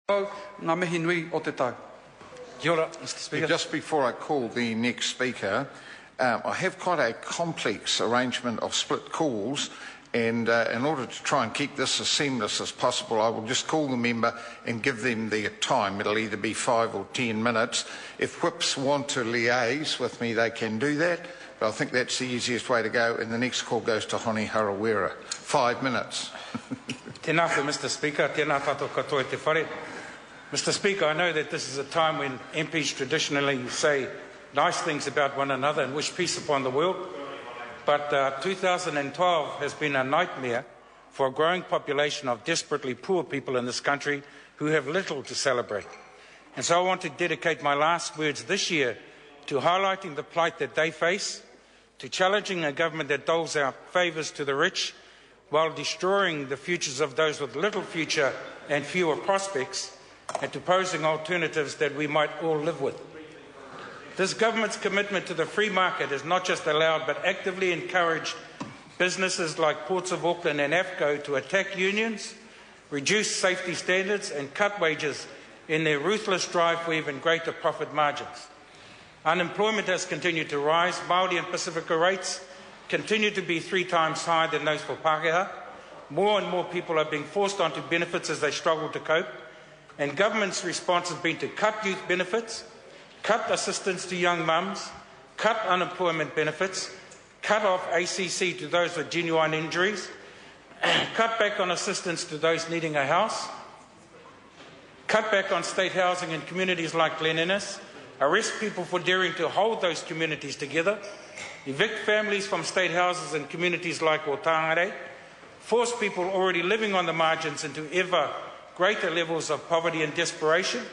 Ngā mihi nui o te tau. Kia ora, Mr. Speaker. Just before I call the next speaker, I have quite a complex arrangement of split calls, and in order to try and keep this as seamless as possible, I will just call the member and give them the time. It'll either be 5 or 10 minutes. If whips want to liaise with me, they can do that, but I think that's the easiest way to go, and the next call goes to Honi Harawira. 5 minutes. Tēnā koe, Mr. Speaker. Tēnā tātou katoa te whare. Mr. Speaker, I know that this is a time when MPs traditionally say nice things about one another and wish peace upon the world, but 2012 has been a nightmare for a growing population of desperately poor people in this country who have little to celebrate. And so I want to dedicate my last words this year to highlighting the plight that they face, to challenging a government that doles out favours to the rich while destroying the futures of those with little future and fewer prospects, and to posing alternatives that we might all live with. This government's commitment to the free market is not just allowed but actively encouraged businesses like Ports of Auckland and AFCO to attack unions, reduce safety standards and cut wages in their ruthless drive for even greater profit margins. Unemployment has continued to rise. Māori and Pacifica rates continue to be 3 times higher than those for Pākehā. More and more people are being forced onto benefits as they struggle to cope. And government's response has been to cut youth benefits, cut assistance to young mums, cut unemployment benefits, cut off ACC to those with genuine injuries, cut back on assistance to those needing a house, cut back on state housing in communities like Glen Innes, arrest people for daring to hold those communities together, evict families from state houses in communities like Otangare, force people already living on the margins into ever greater levels of poverty and desperation,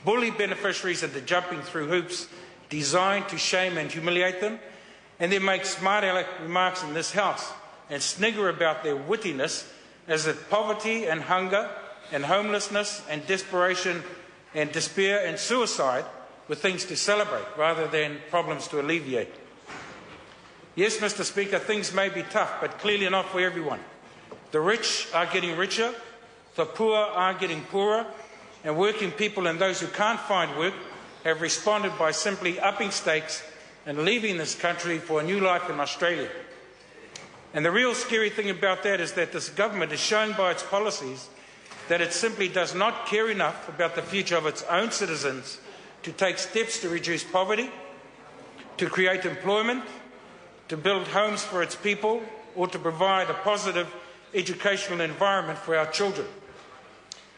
bully beneficiaries into jumping through hoops designed to shame and humiliate them, and then make smart aleck remarks in this House and snigger about their wittiness as if poverty and hunger and homelessness and desperation and despair and suicide were things to celebrate rather than problems to alleviate. Yes, Mr. Speaker, things may be tough, but clearly not for everyone. The rich are getting richer, the poor are getting poorer, and working people and those who can't find work have responded by simply upping stakes and leaving this country for a new life in Australia. And the real scary thing about that is that this government is showing by its policies that it simply does not care enough about the future of its own citizens to take steps to reduce poverty, to create employment, to build homes for its people, or to provide a positive educational environment for our children.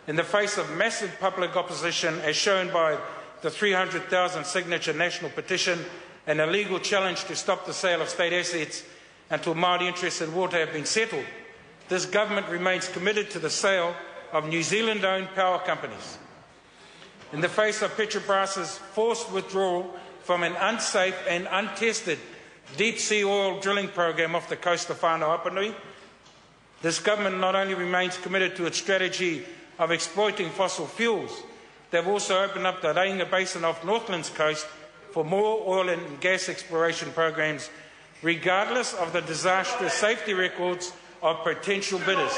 In the face of massive public opposition, as shown by the 300,000 signature national petition and a legal challenge to stop the sale of state assets until Māori interests in water have been settled, this government remains committed to the sale of New Zealand-owned power companies. In the face of Petrobras's forced withdrawal from an unsafe and untested deep-sea oil drilling program off the coast of Whānau Apanui, this government not only remains committed to its strategy of exploiting fossil fuels, they've also opened up the Reinga Basin off Northland's coast for more oil and gas exploration programs, regardless of the disastrous safety records of potential bidders.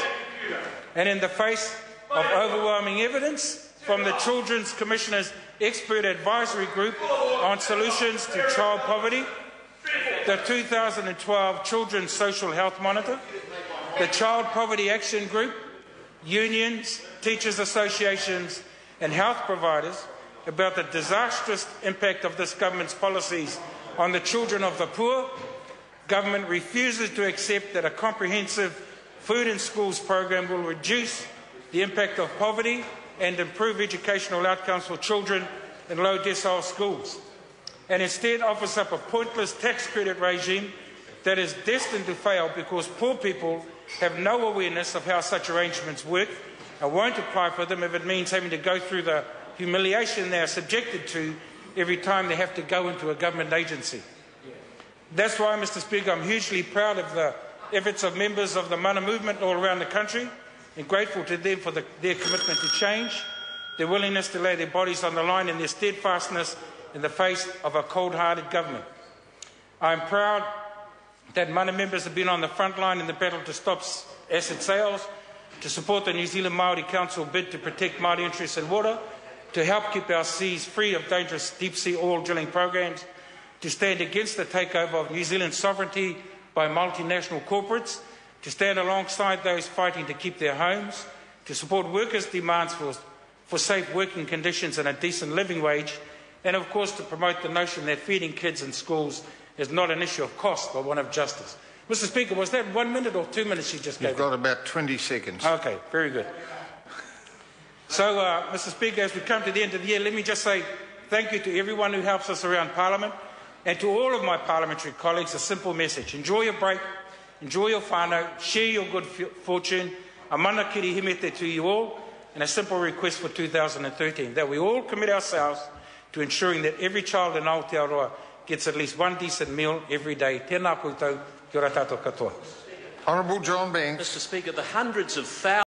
And in the face of overwhelming evidence from the Children's Commissioner's Expert Advisory Group on Solutions to Child Poverty, the 2012 Children's Social Health Monitor, the Child Poverty Action Group, unions, teachers' associations and health providers about the disastrous impact of this government's policies on the children of the poor, government refuses to accept that a comprehensive food in schools program will reduce the impact of poverty and improve educational outcomes for children in low decile schools, and instead offers up a pointless tax credit regime that is destined to fail because poor people have no awareness of how such arrangements work and won't apply for them if it means having to go through the humiliation they are subjected to every time they have to go into a government agency. That's why, Mr. Speaker, I'm hugely proud of the efforts of members of the Mana movement all around the country and grateful to them for their commitment to change, their willingness to lay their bodies on the line and their steadfastness in the face of a cold-hearted government. I'm proud that Mana members have been on the front line in the battle to stop asset sales, to support the New Zealand Māori Council bid to protect Māori interests in water, to help keep our seas free of dangerous deep-sea oil drilling programs, to stand against the takeover of New Zealand's sovereignty by multinational corporates, to stand alongside those fighting to keep their homes, to support workers' demands for safe working conditions and a decent living wage, and of course to promote the notion that feeding kids in schools is not an issue of cost but one of justice. Mr. Speaker, was that 1 minute or 2 minutes you just gave? You've got about 20 seconds. Okay, very good. So, Mr. Speaker, as we come to the end of the year, let me just say thank you to everyone who helps us around Parliament, and to all of my parliamentary colleagues, a simple message. Enjoy your break, enjoy your whānau, share your good fortune. A mana kiri himete to you all, and a simple request for 2013, that we all commit ourselves to ensuring that every child in Aotearoa gets at least one decent meal every day. Tēnā koutou, kia ora tātou katoa. Honourable John Banks. Mr. Speaker, the hundreds of thousands